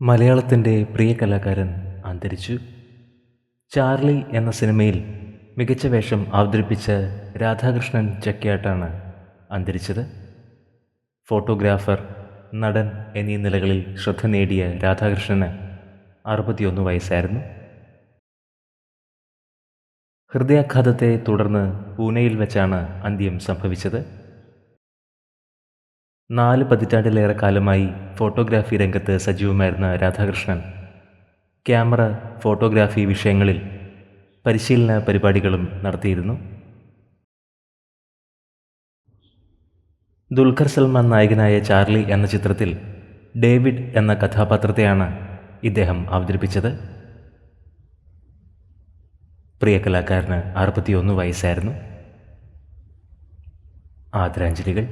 മലയാളത്തിൻ്റെ പ്രിയ കലാകാരൻ അന്തരിച്ചു. ചാർലി എന്ന സിനിമയിൽ മികച്ച വേഷം അവതരിപ്പിച്ച രാധാകൃഷ്ണൻ ചക്യാട്ടാണ് അന്തരിച്ചത്. ഫോട്ടോഗ്രാഫർ, നടൻ എന്നീ നിലകളിൽ ശ്രദ്ധ നേടിയ രാധാകൃഷ്ണന് 61 വയസ്സായിരുന്നു. ഹൃദയാഘാതത്തെ തുടർന്ന് പൂനെയിൽ വെച്ചാണ് അന്ത്യം സംഭവിച്ചത്. 4 പതിറ്റാണ്ടിലേറെ കാലമായി ഫോട്ടോഗ്രാഫി രംഗത്ത് സജീവമായിരുന്ന രാധാകൃഷ്ണൻ ക്യാമറ, ഫോട്ടോഗ്രാഫി വിഷയങ്ങളിൽ പരിശീലന പരിപാടികളും നടത്തിയിരുന്നു. ദുൽഖർ സൽമാൻ നായകനായ ചാർലി എന്ന ചിത്രത്തിൽ ഡേവിഡ് എന്ന കഥാപാത്രത്തെയാണ് ഇദ്ദേഹം അവതരിപ്പിച്ചത്. പ്രിയ കലാകാരന് 61 വയസ്സായിരുന്നു. ആദരാഞ്ജലികൾ.